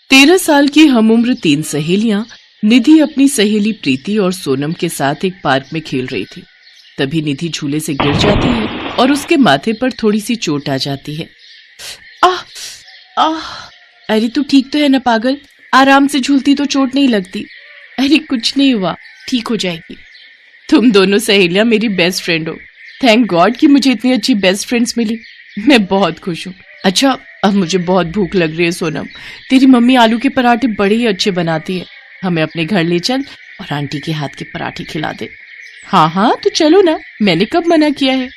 13 साल की हम उम्र 3 सहेलियां निधि अपनी सहेली प्रीति और सोनम के साथ एक पार्क में खेल रही थी। तभी निधि झूले से गिर जाती है और उसके माथे पर थोड़ी सी चोट आ जाती है। आह आह, अरे तू ठीक तो है ना पागल? आराम से झूलती तो चोट नहीं लगती। अरे कुछ नहीं हुआ, ठीक हो जाएगी। तुम दोनों सहेलियां मेरी बेस्ट फ्रेंड हो। थैंक गॉड कि मुझे इतनी अच्छी बेस्ट फ्रेंड्स मिली। मैं बहुत खुश हूँ। अच्छा, अब मुझे बहुत भूख लग रही है सोनम। तेरी मम्मी आलू के पराठे बड़े ही अच्छे बनाती है। हमें अपने घर ले चल और आंटी के हाथ के पराठे खिला दे। हाँ हाँ तो चलो ना, मैंने कब मना किया है।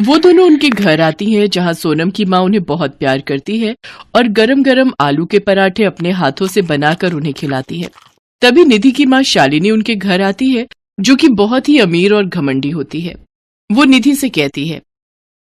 वो दोनों उनके घर आती हैं जहाँ सोनम की माँ उन्हें बहुत प्यार करती है और गरम गरम आलू के पराठे अपने हाथों से बनाकर उन्हें खिलाती है। तभी निधि की माँ शालिनी उनके घर आती है जो कि बहुत ही अमीर और घमंडी होती है। वो निधि से कहती है,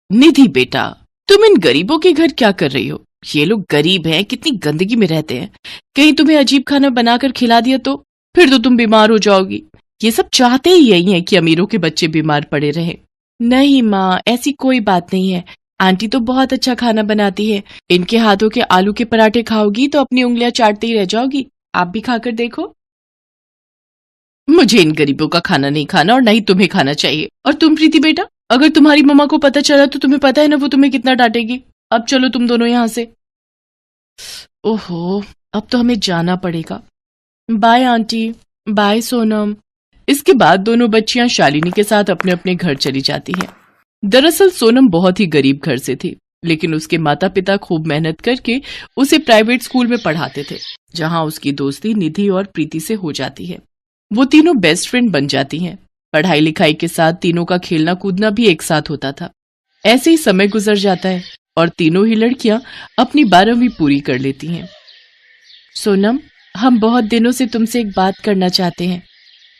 निधि बेटा, तुम इन गरीबों के घर क्या कर रही हो? ये लोग गरीब हैं, कितनी गंदगी में रहते हैं। कहीं तुम्हें अजीब खाना बनाकर खिला दिया तो फिर तो तुम बीमार हो जाओगी। ये सब चाहते ही यही है कि अमीरों के बच्चे बीमार पड़े रहें। नहीं माँ, ऐसी कोई बात नहीं है। आंटी तो बहुत अच्छा खाना बनाती है। इनके हाथों के आलू के पराठे खाओगी तो अपनी उंगलियां चाटते ही रह जाओगी। आप भी खाकर देखो। मुझे इन गरीबों का खाना नहीं खाना और नहीं तुम्हें खाना चाहिए। और तुम प्रीति बेटा, अगर तुम्हारी मम्मा को पता चला तो तुम्हें पता है ना वो तुम्हें कितना डांटेगी। अब चलो तुम दोनों यहाँ से। ओहो, अब तो हमें जाना पड़ेगा। Bye aunty, bye Sonam. इसके बाद दोनों बच्चियां शालिनी के साथ अपने अपने घर चली जाती हैं। दरअसल सोनम बहुत ही गरीब घर से थी, लेकिन उसके माता पिता खूब मेहनत करके उसे प्राइवेट स्कूल में पढ़ाते थे, जहां उसकी दोस्ती निधि और प्रीति से हो जाती है। वो तीनों बेस्ट फ्रेंड बन जाती हैं। पढ़ाई लिखाई के साथ तीनों का खेलना कूदना भी एक साथ होता था। ऐसे ही समय गुजर जाता है और तीनों ही लड़कियां अपनी 12वीं पूरी कर लेती हैं। सोनम, हम बहुत दिनों से तुमसे एक बात करना चाहते हैं।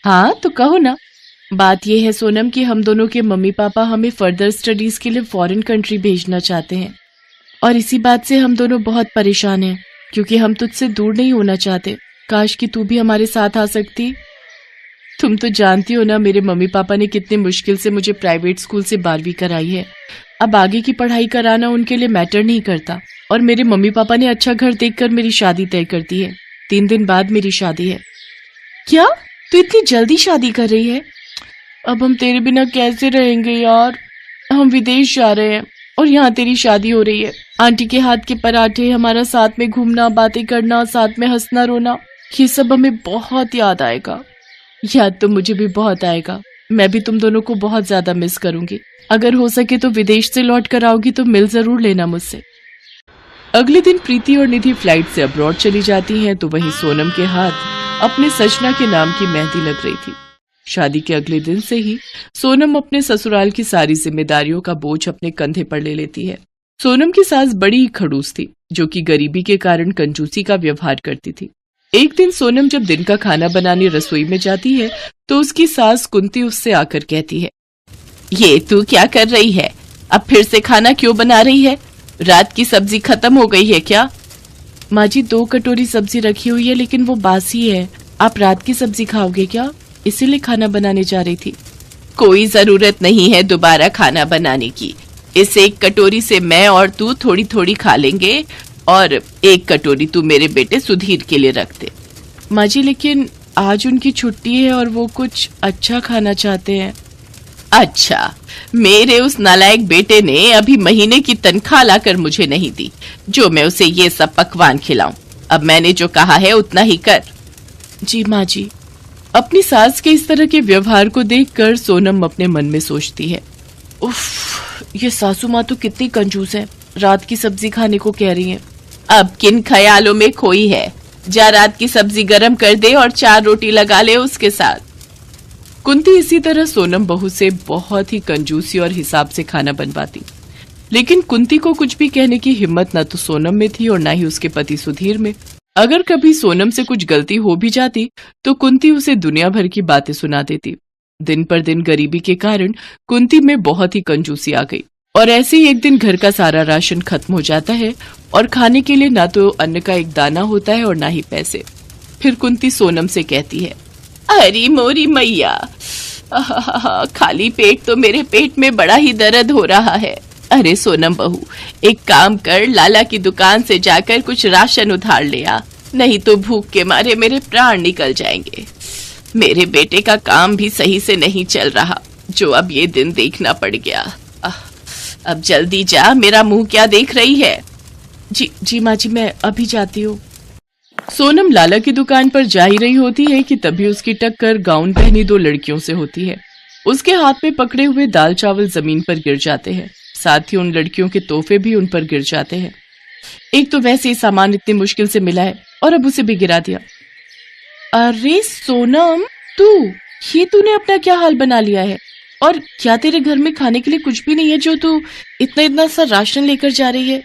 हाँ तो कहो ना। बात यह है सोनम कि हम दोनों के मम्मी पापा हमें फर्दर स्टडीज के लिए फॉरेन कंट्री भेजना चाहते हैं और इसी बात से हम दोनों बहुत परेशान हैं क्योंकि हम तुझसे दूर नहीं होना चाहते। काश कि तू भी हमारे साथ आ सकती। तुम तो जानती हो ना, मेरे मम्मी पापा ने कितनी मुश्किल से मुझे प्राइवेट स्कूल से 12वीं कराई है। अब आगे की पढ़ाई कराना उनके लिए मैटर नहीं करता और मेरे मम्मी पापा ने अच्छा घर देखकर मेरी शादी तय कर दी है। 3 दिन बाद मेरी शादी है। क्या तू इतनी जल्दी शादी कर रही है? अब हम तेरे बिना कैसे रहेंगे यार। हम विदेश जा रहे हैं और यहाँ तेरी शादी हो रही है। आंटी के हाथ के पराठे, हमारा साथ में घूमना, बातें करना, साथ में हंसना रोना, ये सब हमें बहुत याद आएगा। याद तो मुझे भी बहुत आएगा। मैं भी तुम दोनों को बहुत ज्यादा मिस करूंगी। अगर हो सके तो विदेश से लौट कर आओगी तो मिल जरूर लेना मुझसे। अगले दिन प्रीति और निधि फ्लाइट से अब्रॉड चली जाती हैं तो वहीं सोनम के हाथ अपने सजना के नाम की मेहंदी लग रही थी। शादी के अगले दिन से ही सोनम अपने ससुराल की सारी जिम्मेदारियों का बोझ अपने कंधे पर ले लेती है। सोनम की सास बड़ी ही खड़ूस थी, जो कि गरीबी के कारण कंजूसी का व्यवहार करती थी। एक दिन सोनम जब दिन का खाना बनाने रसोई में जाती है तो उसकी सास कुंती उससे आकर कहती है, ये तू क्या कर रही है? अब फिर से खाना क्यों बना रही है? रात की सब्जी खत्म हो गई है क्या? माँ जी, 2 कटोरी सब्जी रखी हुई है लेकिन वो बासी है। आप रात की सब्जी खाओगे क्या? इसीलिए खाना बनाने जा रही थी। कोई जरूरत नहीं है दोबारा खाना बनाने की। इस 1 कटोरी से मैं और तू थोड़ी थोड़ी खा लेंगे और 1 कटोरी तू मेरे बेटे सुधीर के लिए रख दे। माँ जी, लेकिन आज उनकी छुट्टी है और वो कुछ अच्छा खाना चाहते हैं। अच्छा, मेरे उस नालायक बेटे ने अभी महीने की तनख्वाह लाकर मुझे नहीं दी जो मैं उसे ये सब पकवान खिलाऊं। अब मैंने जो कहा है उतना ही कर। जी माँ जी। अपनी सास के इस तरह के व्यवहार को देखकर सोनम अपने मन में सोचती है, उफ, ये सासू माँ तो कितनी कंजूस है, रात की सब्जी खाने को कह रही है। अब किन ख्यालों में खोई है? जा रात की सब्जी गरम कर दे और 4 रोटी लगा ले उसके साथ। कुंती इसी तरह सोनम बहू से बहुत ही कंजूसी और हिसाब से खाना बनवाती, लेकिन कुंती को कुछ भी कहने की हिम्मत न तो सोनम में थी और न ही उसके पति सुधीर में। अगर कभी सोनम से कुछ गलती हो भी जाती तो कुंती उसे दुनिया भर की बातें सुना देती। दिन पर दिन गरीबी के कारण कुंती में बहुत ही कंजूसी आ गई और ऐसे ही एक दिन घर का सारा राशन खत्म हो जाता है और खाने के लिए ना तो अन्न का एक दाना होता है और ना ही पैसे। फिर कुंती सोनम से कहती है, अरे मोरी मैया, खाली पेट तो मेरे पेट में बड़ा ही दर्द हो रहा है। अरे सोनम बहू, एक काम कर, लाला की दुकान से जाकर कुछ राशन उधार ले आ, नहीं तो भूख के मारे मेरे प्राण निकल जाएंगे। मेरे बेटे का काम भी सही से नहीं चल रहा, जो अब ये दिन देखना पड़ गया। अब जल्दी जा, मेरा मुंह क्या देख रही है। जी माँ जी, मैं अभी जाती हूँ। सोनम लाला की दुकान पर जा ही रही होती है कि तभी उसकी टक्कर गाउन पहनी दो लड़कियों से होती है। उसके हाथ में पकड़े हुए दाल चावल जमीन पर गिर जाते हैं, साथ ही उन लड़कियों के तोहफे भी उन पर गिर जाते हैं। एक तो वैसे ही सामान इतनी मुश्किल से मिला है और अब उसे भी गिरा दिया। अरे सोनम, तूने अपना क्या हाल बना लिया है? और क्या तेरे घर में खाने के लिए कुछ भी नहीं है जो तू इतना इतना सा राशन लेकर जा रही है?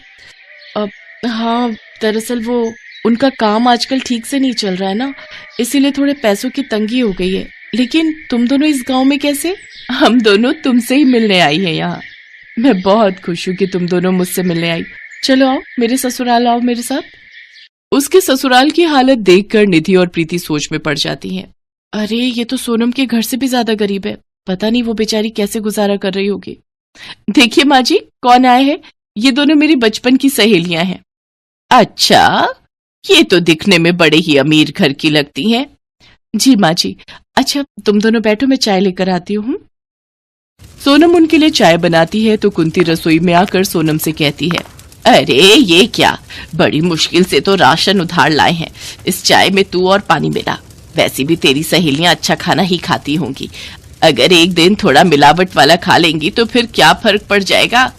हाँ, दरअसल वो उनका काम आजकल ठीक से नहीं चल रहा है ना, इसीलिए थोड़े पैसों की तंगी हो गई है। लेकिन तुम दोनों इस गांव में कैसे? हम दोनों तुमसे ही मिलने आई हैं यहाँ। मैं बहुत खुश हूँ कि तुम दोनों मुझसे मिलने आई। चलो आओ, मेरे ससुराल आओ मेरे साथ। उसके ससुराल की हालत देखकर निधि और प्रीति सोच में पड़ जाती हैं। अरे ये तो सोनम के घर से भी ज्यादा गरीब है, पता नहीं वो बेचारी कैसे गुजारा कर रही होगी। देखिए माँ जी, कौन आए हैं? ये दोनों मेरी बचपन की सहेलियां हैं। अच्छा, ये तो दिखने में बड़े ही अमीर घर की लगती हैं। जी माँ जी। अच्छा तुम दोनों बैठो, मैं चाय लेकर आती हूँ। सोनम उनके लिए चाय बनाती है तो कुंती रसोई में आकर सोनम से कहती है, अरे ये क्या, बड़ी मुश्किल से तो राशन उधार लाए हैं, इस चाय में तू और पानी मिला। वैसे भी तेरी सहेलियां अच्छा खाना ही खाती होंगी, अगर एक दिन थोड़ा मिलावट वाला खा लेंगी तो फिर क्या फर्क पड़ जाएगा।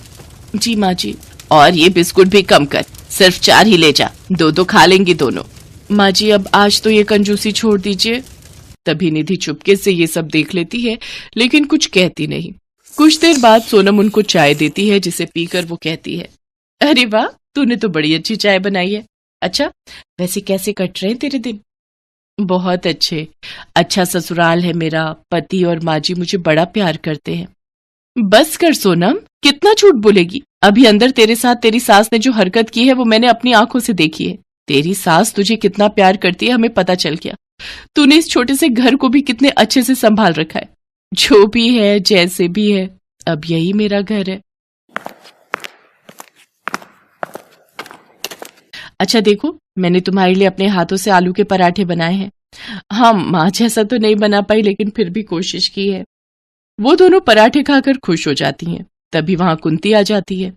जी माँ जी। और ये बिस्कुट भी कम कर, सिर्फ 4 ही ले जा, 2 खा लेंगी दोनों। माँ जी अब आज तो ये कंजूसी छोड़ दीजिए। तभी निधि चुपके से ये सब देख लेती है लेकिन कुछ कहती नहीं। कुछ देर बाद सोनम उनको चाय देती है जिसे पीकर वो कहती है, अरे वाह, तूने तो बड़ी अच्छी चाय बनाई है। अच्छा वैसे कैसे कट रहे हैं तेरे दिन? बहुत अच्छे। अच्छा ससुराल है मेरा, पति और माँ जी मुझे बड़ा प्यार करते हैं। बस कर सोनम, कितना झूठ बोलेगी। अभी अंदर तेरे साथ तेरी सास ने जो हरकत की है वो मैंने अपनी आंखों से देखी है। तेरी सास तुझे कितना प्यार करती है हमें पता चल गया। तूने इस छोटे से घर को भी कितने अच्छे से संभाल रखा है। जो भी है जैसे भी है, अब यही मेरा घर है। अच्छा देखो, मैंने तुम्हारे लिए अपने हाथों से आलू के पराठे बनाए हैं। हाँ, माँ जैसा तो नहीं बना पाई लेकिन फिर भी कोशिश की है। वो दोनों पराठे खाकर खुश हो जाती हैं। तभी वहां कुंती आ जाती है।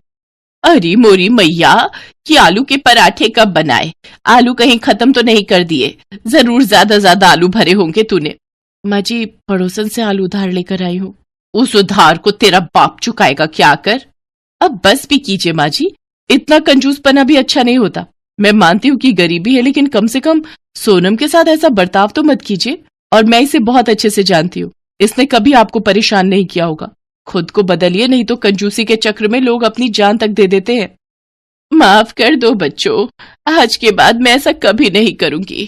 अरे मोरी मैया, ये आलू के पराठे कब बनाए? आलू कहीं खत्म तो नहीं कर दिए? जरूर ज्यादा आलू भरे होंगे तूने। माँ जी, पड़ोसन से आलू उधार लेकर आई हूँ। उस उधार को तेरा बाप चुकाएगा क्या कर? अब बस भी कीजिए माँ जी, इतना कंजूसपना भी अच्छा नहीं होता। मैं मानती हूँ कि गरीबी है लेकिन कम से कम सोनम के साथ ऐसा बर्ताव तो मत कीजिए। और मैं इसे बहुत अच्छे से जानती हूँ, इसने कभी आपको परेशान नहीं किया होगा। खुद को बदलिए, नहीं तो कंजूसी के चक्र में लोग अपनी जान तक दे देते हैं। माफ कर दो बच्चों, आज के बाद मैं ऐसा कभी नहीं करूंगी।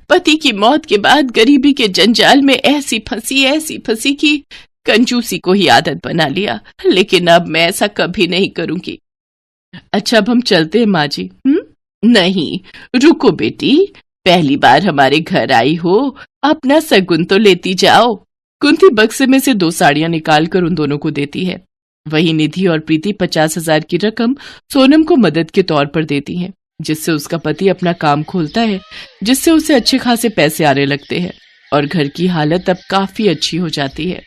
पति की मौत के बाद गरीबी के जंजाल में ऐसी फंसी कि कंजूसी को ही आदत बना लिया, लेकिन अब मैं ऐसा कभी नहीं करूंगी। अच्छा अब हम चलते हैं माँ जी। नहीं, रुको बेटी, पहली बार हमारे घर आई हो, अपना सगुन तो लेती जाओ। कुंती बक्से में से 2 साड़ियां निकालकर उन दोनों को देती है। वहीं निधि और प्रीति 50,000 की रकम सोनम को मदद के तौर पर देती हैं, जिससे उसका पति अपना काम खोलता है, जिससे उसे अच्छे खासे पैसे आने लगते हैं और घर की हालत अब काफी अच्छी हो जाती है।